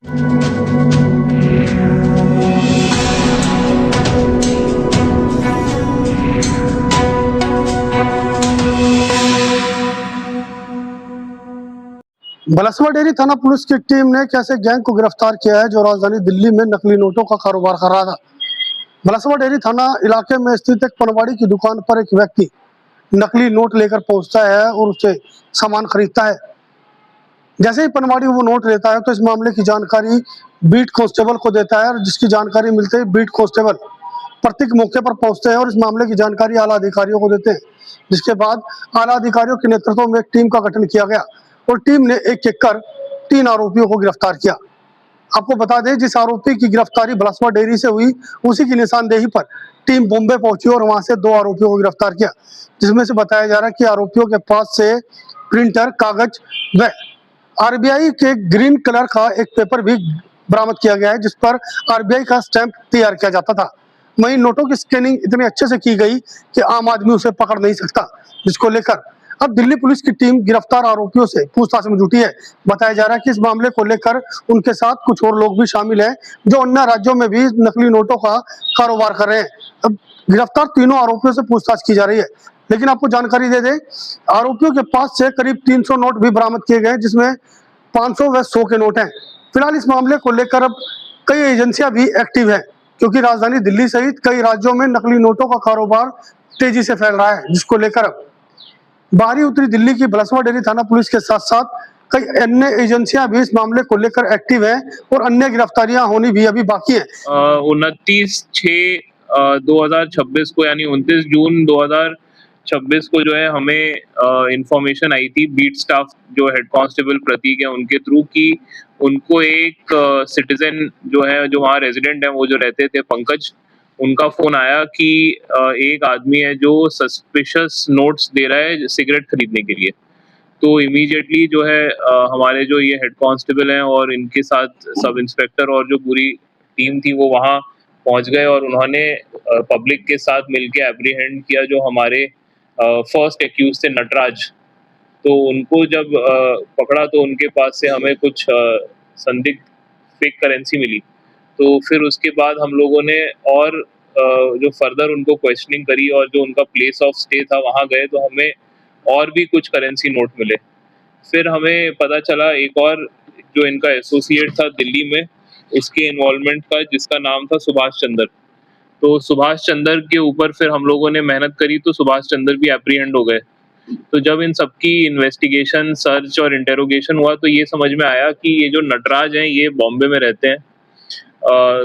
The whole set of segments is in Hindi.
बलसवा डेयरी थाना पुलिस की टीम ने कैसे गैंग को गिरफ्तार किया है जो राजधानी दिल्ली में नकली नोटों का कारोबार कर रहा था। बलसवा डेयरी थाना इलाके में स्थित एक पनवाड़ी की दुकान पर एक व्यक्ति नकली नोट लेकर पहुंचता है और उससे सामान खरीदता है। जैसे ही पनवाड़ी वो नोट लेता है तो इस मामले की जानकारी बीट कांस्टेबल को देता है, और जिसकी जानकारी मिलते ही बीट कांस्टेबल प्रतीक मौके पर पहुंचते हैं और इस मामले की जानकारी आला अधिकारियों को देते हैं, जिसके बाद आला अधिकारियों के नेतृत्व में एक टीम का गठन किया गया और टीम ने एक एक कर 3 आरोपियों को गिरफ्तार किया। आपको बता दें, जिस आरोपी की गिरफ्तारी बलसवा डेयरी से हुई, उसी की निशानदेही पर टीम बॉम्बे पहुंची और वहां से 2 आरोपियों को गिरफ्तार किया, जिसमें से बताया जा रहा है कि आरोपियों के पास से प्रिंटर, कागज व आरबीआई के ग्रीन कलर का एक पेपर भी बरामद किया गया है, जिस पर आरबीआई का स्टैंप तैयार किया जाता था। वहीं नोटों की स्कैनिंग इतने अच्छे से की गई कि आम आदमी उसे पकड़ नहीं सकता, जिसको लेकर अब दिल्ली पुलिस की टीम गिरफ्तार आरोपियों से पूछताछ में जुटी है। बताया जा रहा है कि इस मामले को लेकर उनके साथ कुछ और लोग भी शामिल हैं जो अन्य राज्यों में भी नकली नोटों का कारोबार कर रहे हैं। अब गिरफ्तार तीनों आरोपियों से पूछताछ की जा रही है, लेकिन आपको जानकारी दे दें, आरोपियों के पास से करीब 300 नोट भी बरामद किए गए, जिसमें 500 व 100 के नोट हैं। फिलहाल इस मामले को लेकर अब कई एजेंसियां भी एक्टिव है, क्योंकि राजधानी दिल्ली सहित कई राज्यों में नकली नोटों का कारोबार तेजी से फैल रहा है, जिसको लेकर अब बाहरी उत्तरी दिल्ली की बलसवा डेयरी थाना पुलिस के साथ साथ कई अन्य एजेंसियां भी इस मामले को लेकर एक्टिव है और अन्य गिरफ्तारियां होनी भी अभी बाकी है। 29/6/2026 को यानी 29 जून 2026 को जो है हमें इंफॉर्मेशन आई थी बीट स्टाफ जो हेड कांस्टेबल प्रतीक है उनके थ्रू की उनको एक सिटीजन जो है जो वहाँ रेजिडेंट है वो जो रहते थे पंकज, उनका फोन आया कि एक आदमी है जो सस्पिशियस नोट्स दे रहा है सिगरेट खरीदने के लिए। तो इमीडिएटली जो है हमारे जो ये हेड कांस्टेबल हैं और इनके साथ सब इंस्पेक्टर और जो पूरी टीम थी वो वहाँ पहुँच गए और उन्होंने पब्लिक के साथ मिलके एप्रीहेंड किया जो हमारे फर्स्ट एक्यूज थे नटराज। तो उनको जब पकड़ा तो उनके पास से हमें कुछ संदिग्ध फेक करेंसी मिली। तो फिर उसके बाद हम लोगों ने और जो फर्दर उनको क्वेश्चनिंग करी और जो उनका प्लेस ऑफ स्टे था वहाँ गए तो हमें और भी कुछ करेंसी नोट मिले। फिर हमें पता चला एक और जो इनका एसोसिएट था दिल्ली में उसके इन्वॉल्वमेंट का, जिसका नाम था सुभाष चंद्र। तो सुभाष चंद्र के ऊपर फिर हम लोगों ने मेहनत करी तो सुभाष चंद्र भी एप्रीहेंड हो गए। तो जब इन सबकी इन्वेस्टिगेशन, सर्च और इंटेरोगेशन हुआ तो ये समझ में आया कि ये जो नटराज हैं ये बॉम्बे में रहते हैं।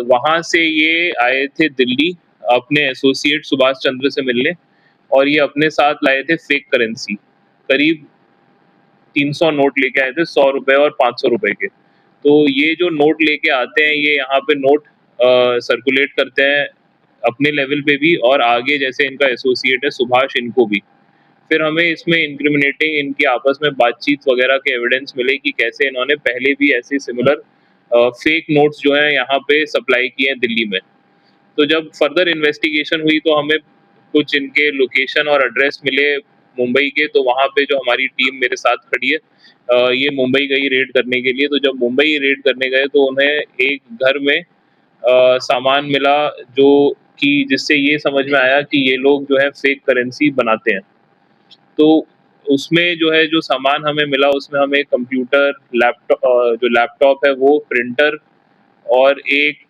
वहाँ से ये आए थे दिल्ली अपने एसोसिएट सुभाष चंद्र से मिलने और ये अपने साथ लाए थे फेक करेंसी, करीब 300 नोट लेके आए थे, 100 रुपए और 500 रुपए के। तो ये जो नोट लेके आते हैं ये यहाँ पे नोट सर्कुलेट करते हैं अपने लेवल पे भी और आगे जैसे इनका एसोसिएट है सुभाष इनको भी। फिर हमें इसमें इंक्रिमिनेटिंग इनकी आपस में बातचीत वगैरह के एविडेंस मिले कि कैसे इन्होंने पहले भी ऐसे सिमिलर फेक नोट्स जो है यहाँ पे सप्लाई किए हैं दिल्ली में। तो जब फर्दर इन्वेस्टिगेशन हुई तो हमें कुछ इनके लोकेशन और एड्रेस मिले मुंबई के, तो वहाँ पे जो हमारी टीम मेरे साथ खड़ी है ये मुंबई गई रेड करने के लिए। तो जब मुंबई रेड करने गए तो उन्हें एक घर में सामान मिला जो कि जिससे ये समझ में आया कि ये लोग जो है फेक करेंसी बनाते हैं। तो उसमें जो है जो सामान हमें मिला उसमें हमें कंप्यूटर, लैपटॉप है वो, प्रिंटर और एक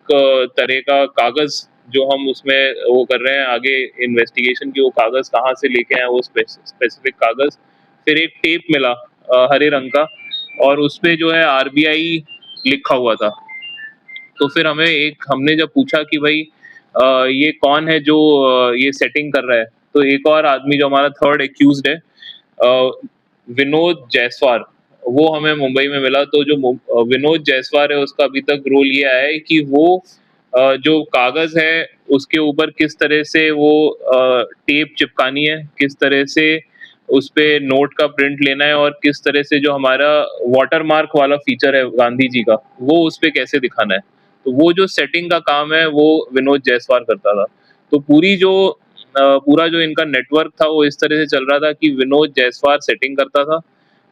तरह का कागज़ जो हम उसमें वो कर रहे हैं आगे इन्वेस्टिगेशन की, वो कागज़ कहाँ से लेके आए वो स्पेसिफिक कागज़। फिर एक टेप मिला हरे रंग का और उसपे जो है आरबीआई लिखा हुआ था। तो फिर हमने जब पूछा कि भाई ये कौन है जो ये सेटिंग कर रहा है, तो एक और आदमी जो हमारा थर्ड एक्यूज्ड है विनोद जायसवाल, वो हमें मुंबई में मिला। तो जो विनोद जायसवाल है उसका अभी तक रोल ये आया है कि वो जो कागज है उसके ऊपर किस तरह से वो टेप चिपकानी है, किस तरह से उस पे नोट का प्रिंट लेना है और किस तरह से जो हमारा वाटर मार्क वाला फीचर है गांधी जी का वो उस पे कैसे दिखाना है। तो वो जो सेटिंग का काम है वो विनोद जायसवाल करता था। तो पूरा जो इनका नेटवर्क था वो इस तरह से चल रहा था कि विनोद जायसवाल सेटिंग करता था,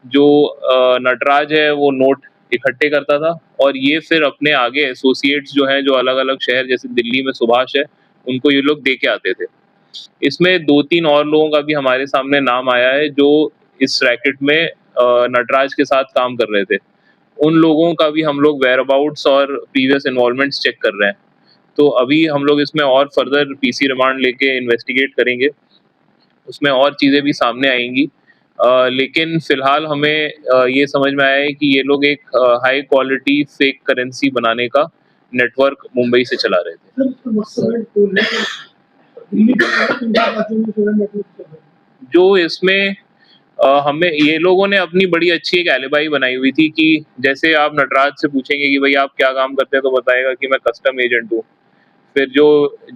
जो नटराज है वो नोट इकट्ठे करता था और ये फिर अपने आगे एसोसिएट्स जो हैं, जो अलग-अलग शहर जैसे दिल्ली में सुभाष है, उनको ये लोग दे के आते थे। इसमें 2-3 और लोगों का भी हमारे सामने नाम आया है जो इस रैकेट में नटराज के साथ काम कर रहे थे। उन लोगों का भी हम लोग वेयरअबाउट्स और प्रीवियस इन्वॉल्वमेंट्स चेक कर रहे हैं। तो अभी हम लोग इसमें और फर्दर पीसी रिमांड लेके इन्वेस्टिगेट करेंगे, उसमें और चीज़ें भी सामने आएँगी। लेकिन फ़िलहाल हमें ये समझ में आया है कि ये लोग एक हाई क्वालिटी फेक करेंसी बनाने का नेटवर्क मुंबई से चला रहे थे। सर, इसका मकसद है तो दिल्ली के अलावा इंडिया राज्यों में पूरा नेटवर्क चल रहा है। जो इसमें हमें ये लोगों ने अपनी बड़ी अच्छी एक एलिबाई बनाई हुई थी कि जैसे आप नटराज से पूछेंगे कि भई आप क्या काम करते हैं? तो बताएगा कि मैं कस्टम एजेंट हूँ। फिर जो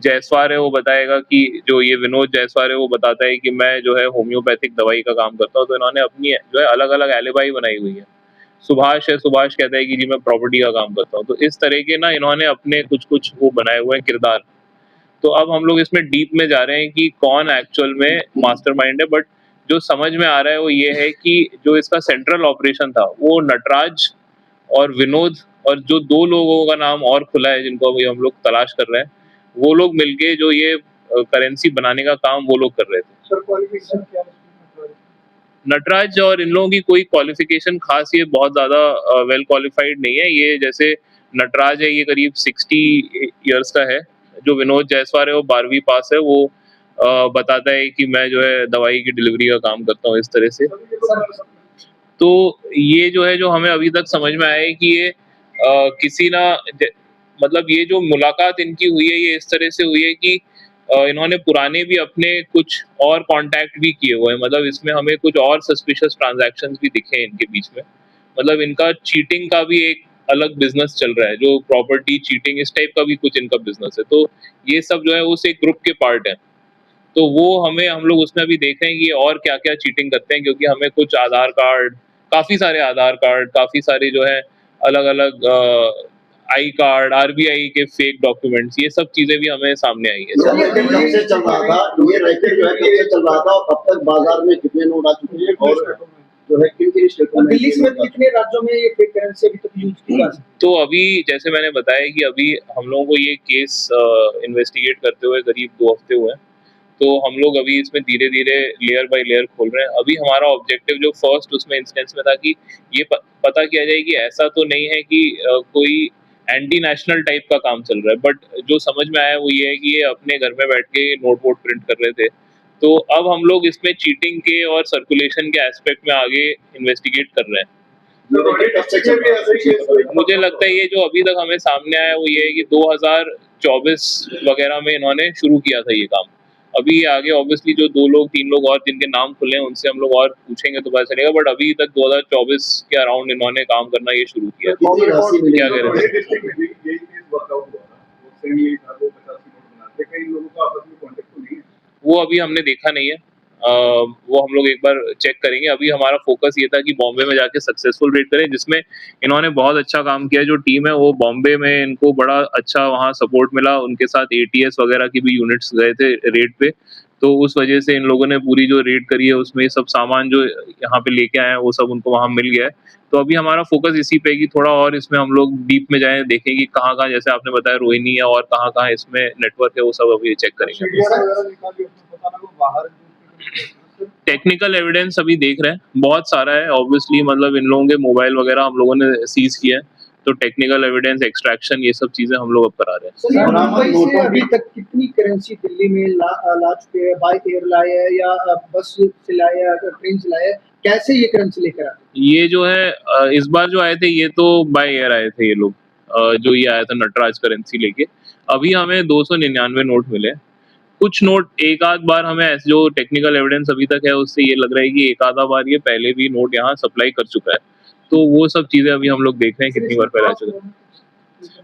जायसवाल है वो बताएगा कि जो ये विनोद जायसवाल है वो बताता है कि मैं जो है होम्योपैथिक दवाई का काम करता हूँ। तो इन्होंने अपनी जो है अलग-अलग एलिबाई बनाई हुई है। सुभाष है, सुभाष कहता है कि जी मैं प्रॉपर्टी का काम करता हूँ। तो इस तरह के ना इन्होंने अपने कुछ-कुछ वो बनाए हुए हैं किरदार। तो अब हम लोग इसमें डीप में जा रहे हैं कि कौन एक्चुअल में मास्टरमाइंड है, बट जो समझ में आ रहा है वो ये है कि जो इसका सेंट्रल ऑपरेशन था वो नटराज और विनोद और जो 2 लोगों का नाम और खुला है जिनको अभी हम लोग तलाश कर रहे हैं, वो लोग मिलके जो ये करेंसी बनाने का काम वो लोग कर रहे थे। सर, क्वालिफिकेशन क्या है इसमें? नटराज और इन लोगों की कोई क्वालिफिकेशन खास ये बहुत ज़्यादा वेल क्वालिफाइड नहीं है। ये जैसे नटराज है ये करीब 60 इयर्स का है। जो विनोद जायसवाल है वो 12वीं पास है। वो बताता है कि मैं जो है दवाई की डिलीवरी का काम करता हूँ इस तरह से। तो ये जो है जो हमें अभी तक समझ में आया है कि ये किसी ना मतलब ये जो मुलाकात इनकी हुई है ये इस तरह से हुई है कि इन्होंने पुराने भी अपने कुछ और कॉन्टैक्ट भी किए हुए हैं। मतलब इसमें हमें कुछ और सस्पिशियस ट्रांजैक्शंस भी दिखे हैं इनके बीच में। मतलब इनका चीटिंग का भी एक अलग बिजनेस चल रहा है, जो प्रॉपर्टी चीटिंग इस टाइप का भी कुछ इनका बिजनेस है। तो ये सब जो है उस एक ग्रुप के पार्ट है। तो वो हम लोग उसमें अभी देख रहे हैं कि और क्या-क्या चीटिंग करते हैं, क्योंकि हमें कुछ आधार कार्ड, काफ़ी सारे आधार कार्ड, काफ़ी सारे जो है अलग-अलग आई कार्ड, आरबीआई के फेक डॉक्यूमेंट्स, ये सब चीज़ें भी हमें सामने आई है। ये रैकेट कब से चल रहा था? ये रैकेट जो है कब से चल रहा था और कब तक बाजार में कितने नोट आ चुके हैं और जो है किन-किन स्टेटों में? दिल्ली समेत कितने राज्यों में ये फेक करेंसी अभी तक यूज की जा सकती है? तो अभी जैसे मैंने बताया कि अभी हम लोगों को ये केस इन्वेस्टिगेट करते हुए करीब 2 हफ्ते हुए हैं। तो हम लोग अभी इसमें धीरे-धीरे लेयर बाय लेयर खोल रहे हैं। अभी हमारा ऑब्जेक्टिव जो फर्स्ट उसमें इंस्टेंस में था कि ये पता किया जाए कि ऐसा तो नहीं है कि कोई एंटी नेशनल टाइप का काम चल रहा है। बट जो समझ में आया वो ये है कि ये अपने घर में बैठ के नोट वोट प्रिंट कर रहे थे। तो अब हम लोग इसमें चीटिंग के और सर्कुलेशन के एस्पेक्ट में आगे इन्वेस्टिगेट कर रहे हैं। ये रैकेट कब से चल रहा था? मुझे लगता है ये जो अभी तक हमें सामने आया है वो ये है कि 2024 वगैरह में इन्होंने शुरू किया था ये काम। अभी आगे ऑब्वियसली जो 2 लोग 3 लोग और जिनके नाम खुले हैं उनसे हम लोग और पूछेंगे तो पता चलेगा, बट अभी तक 2024 के अराउंड इन्होंने काम करना ये शुरू किया। कितनी राशि मिली? क्या कह रहे थे? वो अभी हमने देखा नहीं है। वो हम लोग एक बार चेक करेंगे। अभी हमारा फोकस ये था कि बॉम्बे में जाके सक्सेसफुल रेड करें, जिसमें इन्होंने बहुत अच्छा काम किया। जो टीम है वो बॉम्बे में इनको बड़ा अच्छा वहाँ सपोर्ट मिला। उनके साथ एटीएस वगैरह की भी यूनिट्स गए थे रेड पे। तो उस वजह से इन लोगों ने पूरी जो रेड करी है उसमें सब सामान जो यहाँ पे लेके आए हैं वो सब उनको वहाँ मिल गया है। तो अभी हमारा फोकस इसी पे है कि थोड़ा और इसमें हम लोग डीप में जाएँ, देखें कि कहाँ-कहाँ, जैसे आपने बताया रोहिणी है और कहाँ-कहाँ इसमें नेटवर्क है, वो सब अभी चेक करेंगे। टेक्निकल एविडेंस अभी देख रहे हैं, बहुत सारा है ऑब्वियसली। मतलब इन लोगों के मोबाइल वगैरह हम लोगों ने सीज किया है, तो टेक्निकल एविडेंस एक्सट्रैक्शन ये सब चीजें हम लोग अब करा रहे हैं। सर, ये मुंबई से अभी तक कितनी करेंसी दिल्ली में ला चुके हैं? बाय एयर लाए हैं या बस से लाए हैं या ट्रेन से लाए हैं? कैसे ये करेंसी लेकर आए? ये जो है इस बार जो आए थे ये तो बाय एयर आए थे ये लोग। जो ये आया था नटराज करेंसी लेके। अभी हमें 299 नोट मिले। कुछ नोट एक आध बार हमें ऐसे जो टेक्निकल एविडेंस अभी तक है उससे ये लग रहा है कि एक आधा बार ये पहले भी नोट यहाँ सप्लाई कर चुका है। तो वो सब चीजें अभी हम लोग देख रहे हैं कितनी बार पहले आ चुका है।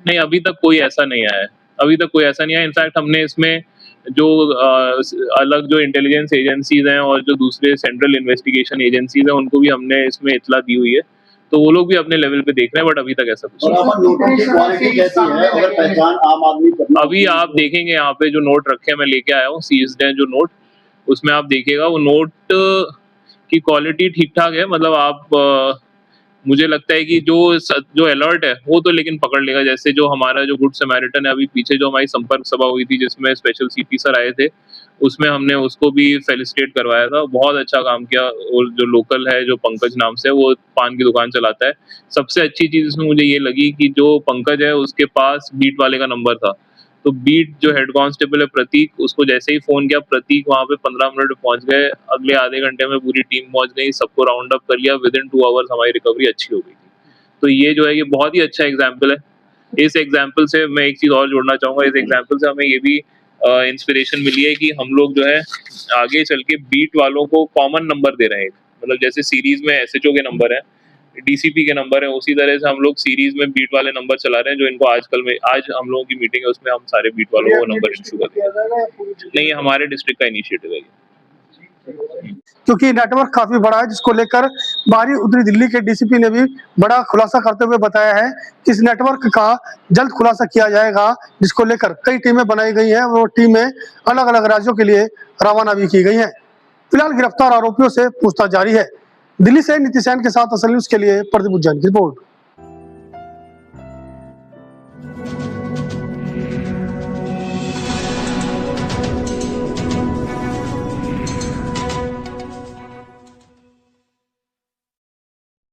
नहीं, अभी तक कोई ऐसा नहीं आया है। अभी तक कोई ऐसा नहीं आया। इनफैक्ट हमने इसमें जो अलग जो इंटेलिजेंस एजेंसीज हैं और जो दूसरे सेंट्रल इन्वेस्टिगेशन एजेंसीज हैं उनको भी हमने इसमें इत्तला दी हुई है। तो वो लोग भी अपने लेवल पे देख रहे हैं, बट अभी तक ऐसा कुछ और अब नोटों की क्वालिटी कैसी है? अगर पहचान आम आदमी करना, अभी आप देखेंगे यहाँ पे जो नोट रखे हैं, मैं लेके आया हूँ सीज्ड हैं जो नोट, उसमें आप देखिएगा वो नोट की क्वालिटी ठीक ठाक है। मतलब आप मुझे लगता है कि जो अलर्ट है वो तो लेकिन पकड़ लेगा। जैसे जो हमारा जो गुड समैरिटन है, अभी पीछे जो हमारी संपर्क सभा हुई थी जिसमें स्पेशल सीपी सर आए थे, उसमें हमने उसको भी फेलिसिटेट करवाया था। बहुत अच्छा काम किया। और जो लोकल है, जो पंकज नाम से, वो पान की दुकान चलाता है। सबसे अच्छी चीज इसमें मुझे ये लगी कि जो पंकज है उसके पास बीट वाले का नंबर था। तो बीट जो हेड कांस्टेबल है प्रतीक, उसको जैसे ही फोन किया, प्रतीक वहां पे 15 मिनट में पहुंच गए। अगले आधे घंटे में पूरी टीम पहुंच गई, सबको राउंड अप कर लिया। विद इन 2 आवर्स हमारी रिकवरी अच्छी हो गई थी। तो ये जो है ये बहुत ही अच्छा एग्जाम्पल है। इस एग्जाम्पल से मैं एक चीज और जोड़ना चाहूंगा। इस एग्जाम्पल से हमें ये भी इंस्पिरेशन मिली है कि हम लोग जो है आगे चल के बीट वालों को कॉमन नंबर दे रहे हैं। मतलब जैसे सीरीज में एसएचओ के नंबर है, डीसीपी के नंबर है, उसी तरह से हम लोग सीरीज में बीट वाले नंबर चला रहे हैं। जो इनको आज हम लोगों की मीटिंग है, उसमें हम सारे बीट वालों को नंबर इशू कर देंगे। नहीं, हमारे डिस्ट्रिक्ट का इनिशिएटिव है ये। क्योंकि नेटवर्क काफी बड़ा है, जिसको लेकर बाहरी उत्तरी दिल्ली के डीसीपी ने भी बड़ा खुलासा करते हुए बताया है कि इस नेटवर्क का जल्द खुलासा किया जाएगा, जिसको लेकर कई टीमें बनाई गई हैं। वो टीमें अलग अलग राज्यों के लिए रवाना भी की गई हैं। फिलहाल गिरफ्तार आरोपियों से पूछताछ जारी है। दिल्ली से नीतीश सैन के साथ असल न्यूज के लिए प्रदीप उज्जैन की रिपोर्ट।